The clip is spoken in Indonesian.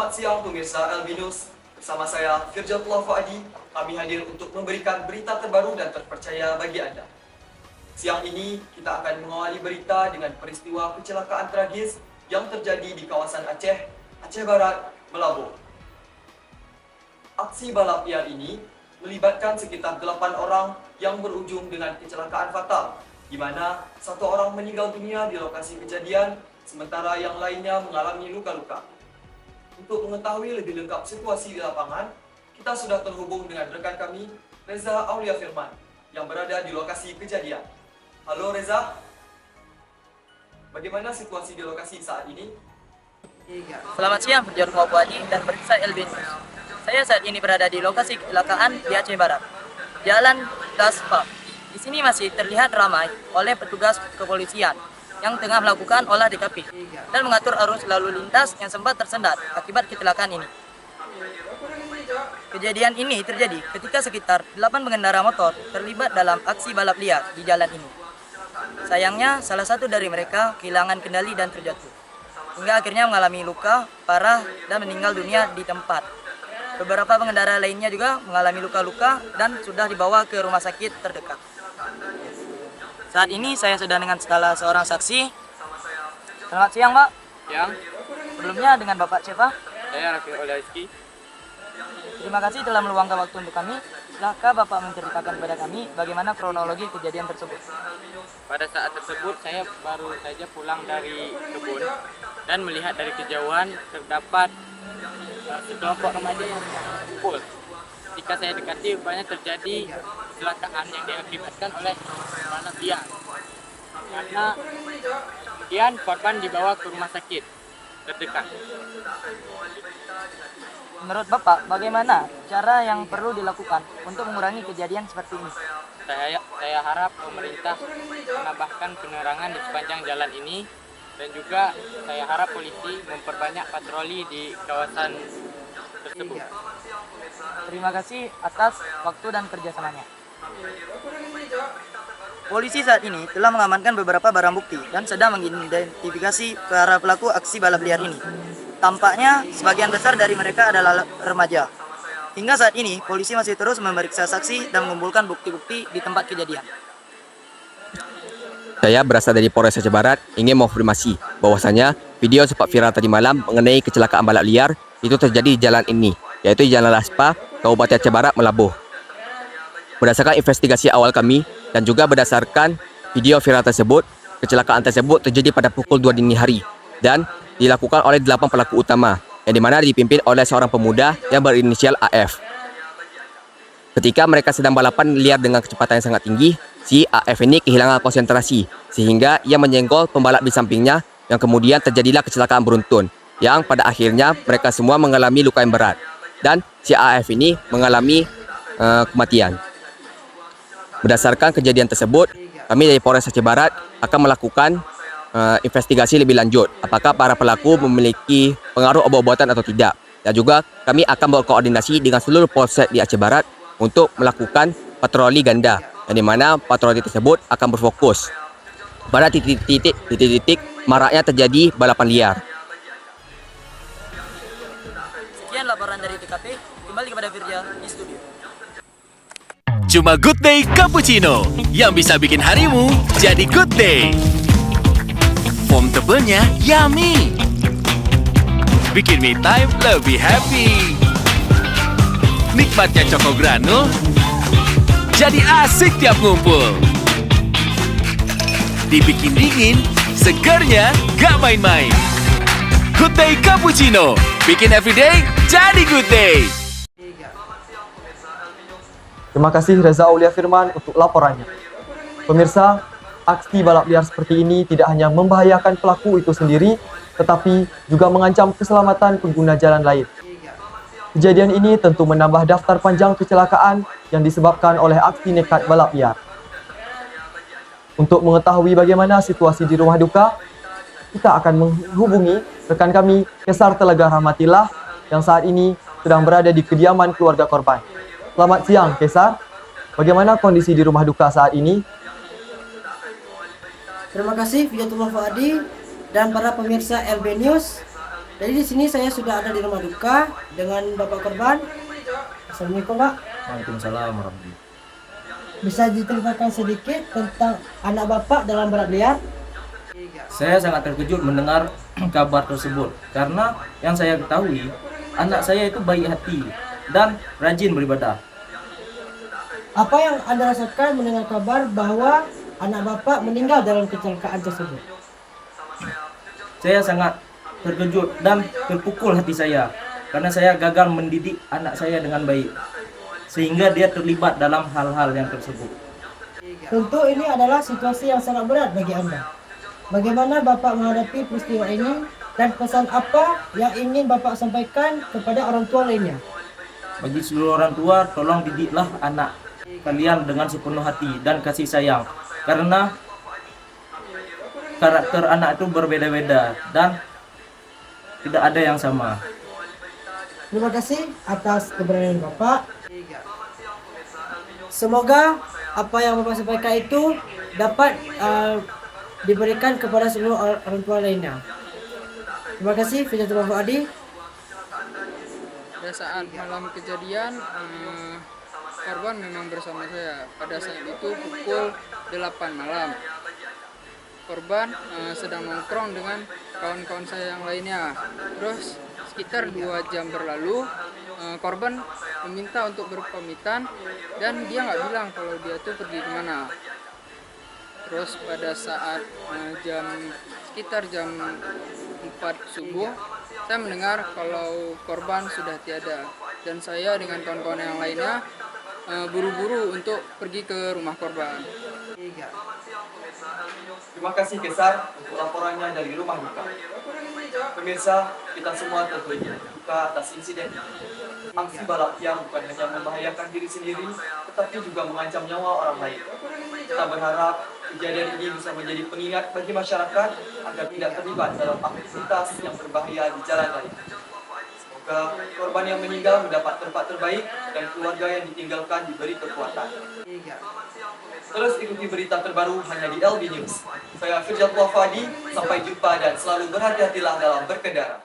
Selamat siang pemirsa Albinus. Bersama saya Firjatullah Fuadi, kami hadir untuk memberikan berita terbaru dan terpercaya bagi Anda. Siang ini kita akan mengawali berita dengan peristiwa kecelakaan tragis yang terjadi di kawasan Aceh, Aceh Barat, Melabuh. Aksi balap liar ini melibatkan sekitar 8 orang yang berujung dengan kecelakaan fatal, di mana 1 orang meninggal dunia di lokasi kejadian, sementara yang lainnya mengalami luka-luka. Untuk mengetahui lebih lengkap situasi di lapangan, kita sudah terhubung dengan rekan kami, Reza Aulia Firman, yang berada di lokasi kejadian. Halo Reza, bagaimana situasi di lokasi saat ini? Selamat siang, Firjatullah Fuadi dan pemirsa LB News. Saya saat ini berada di lokasi kecelakaan di Aceh Barat, Jalan Daspa. Di sini masih terlihat ramai oleh petugas kepolisian yang tengah melakukan olah TKP dan mengatur arus lalu lintas yang sempat tersendat akibat kecelakaan ini. Kejadian ini terjadi ketika sekitar 8 pengendara motor terlibat dalam aksi balap liar di jalan ini. Sayangnya, salah satu dari mereka kehilangan kendali dan terjatuh, hingga akhirnya mengalami luka parah dan meninggal dunia di tempat. Beberapa pengendara lainnya juga mengalami luka-luka dan sudah dibawa ke rumah sakit terdekat. Saat ini saya sedang dengan salah seorang saksi. Selamat siang, Pak. Siang, Sebelumnya dengan Bapak siapa? saya Raffi Olaiski. Terima kasih telah meluangkan waktu untuk kami. Silakan Bapak menceritakan kepada kami bagaimana kronologi kejadian tersebut. Pada saat tersebut saya baru saja pulang dari kebun dan melihat dari kejauhan terdapat sekelompok remaja yang kumpul. Ketika saya dekati, rupanya terjadi kecelakaan yang diakibatkan oleh balap liar. Karena kemudian korban dibawa ke rumah sakit terdekat. Menurut Bapak, bagaimana cara yang perlu dilakukan untuk mengurangi kejadian seperti ini? Saya harap pemerintah menambahkan penerangan di sepanjang jalan ini, dan juga saya harap polisi memperbanyak patroli di kawasan tersebut. Terima kasih atas waktu dan kerjasamanya. Polisi saat ini telah mengamankan beberapa barang bukti dan sedang mengidentifikasi para pelaku aksi balap liar ini. Tampaknya sebagian besar dari mereka adalah remaja. Hingga saat ini, polisi masih terus memeriksa saksi dan mengumpulkan bukti-bukti di tempat kejadian. Saya berasal dari Polres Aceh Barat, ingin mengonfirmasi bahwasanya video sempat viral tadi malam mengenai kecelakaan balap liar itu terjadi di jalan ini, yaitu Jalan Laspa, Kabupaten Aceh Barat, Melabuh. Berdasarkan investigasi awal kami dan juga berdasarkan video viral tersebut, kecelakaan tersebut terjadi pada pukul 2 dini hari dan dilakukan oleh 8 pelaku utama, yang dimana dipimpin oleh seorang pemuda yang berinisial AF. Ketika mereka sedang balapan liar dengan kecepatan yang sangat tinggi, si AF ini kehilangan konsentrasi sehingga ia menyenggol pembalap di sampingnya, yang kemudian terjadilah kecelakaan beruntun yang pada akhirnya mereka semua mengalami luka yang berat dan si AF ini mengalami kematian. Berdasarkan kejadian tersebut, kami dari Polres Aceh Barat akan melakukan investigasi lebih lanjut apakah para pelaku memiliki pengaruh obat-obatan atau tidak, dan juga kami akan berkoordinasi dengan seluruh polsek di Aceh Barat untuk melakukan patroli ganda, yang dimana patroli tersebut akan berfokus pada titik-titik maraknya terjadi balapan liar. Sekian laporan dari TKP, kembali kepada Firja di studio. Cuma Good Day Cappuccino yang bisa bikin harimu jadi good day. Foam tebelnya yummy, bikin me time lebih happy. Nikmatnya Choco Granul jadi asik tiap ngumpul. Dibikin dingin, segarnya gak main-main. Good Day Cappuccino, bikin everyday jadi good day. Terima kasih Reza Aulia Firman untuk laporannya. Pemirsa, aksi balap liar seperti ini tidak hanya membahayakan pelaku itu sendiri, tetapi juga mengancam keselamatan pengguna jalan lain. Kejadian ini tentu menambah daftar panjang kecelakaan yang disebabkan oleh aksi nekat balap liar. Untuk mengetahui bagaimana situasi di rumah duka, kita akan menghubungi rekan kami, Kesar Telaga Rahmatillah, yang saat ini sedang berada di kediaman keluarga korban. Selamat siang, Kesar. Bagaimana kondisi di rumah duka saat ini? Terima kasih Firjatullah Fuadi dan para pemirsa LB News. Jadi di sini saya sudah ada di rumah duka dengan Bapak korban. Assalamualaikum Pak. Waalaikumsalam warahmatullahi. Bisa diceritakan sedikit tentang anak Bapak dalam balap liar? Saya sangat terkejut mendengar kabar tersebut karena yang saya ketahui anak saya itu baik hati dan rajin beribadah. Apa yang Anda rasakan mendengar kabar bahwa anak Bapak meninggal dalam kecelakaan tersebut? Saya sangat terkejut dan terpukul hati saya karena saya gagal mendidik anak saya dengan baik sehingga dia terlibat dalam hal-hal yang tersebut. Tentu ini adalah situasi yang sangat berat bagi Anda. Bagaimana Bapak menghadapi peristiwa ini dan pesan apa yang ingin Bapak sampaikan kepada orang tua lainnya? Bagi seluruh orang tua, tolong didiklah anak kalian dengan sepenuh hati dan kasih sayang karena karakter anak itu berbeda-beda dan tidak ada yang sama. Terima kasih atas keberanian Bapak. Semoga apa yang Bapak sampaikan itu dapat diberikan kepada seluruh orang tua lainnya. Terima kasih, Fidatul Adi. Pada saat malam kejadian, korban memang bersama saya. Pada saat itu pukul 8 malam. Korban sedang nongkrong dengan kawan-kawan saya yang lainnya. Terus sekitar 2 jam berlalu, korban meminta untuk berpamitan dan dia nggak bilang kalau dia tuh pergi kemana. Terus pada saat sekitar jam 4 subuh, saya mendengar kalau korban sudah tiada dan saya dengan kawan-kawan yang lainnya buru-buru untuk pergi ke rumah korban. Terima kasih Kesar untuk laporannya dari rumah duka. Pemirsa, kita semua tentunya duka atas insiden ini. Aksi balap liar bukan hanya membahayakan diri sendiri, tetapi juga mengancam nyawa orang lain. Kita berharap kejadian ini bisa menjadi pengingat bagi masyarakat agar tidak terlibat dalam aktivitas yang berbahaya di jalan raya. Semoga korban yang meninggal mendapat tempat terbaik dan keluarga yang ditinggalkan diberi kekuatan. Terus ikuti berita terbaru hanya di LB News. Saya Firjatullah Fadi, sampai jumpa dan selalu berhati-hatilah dalam berkendara.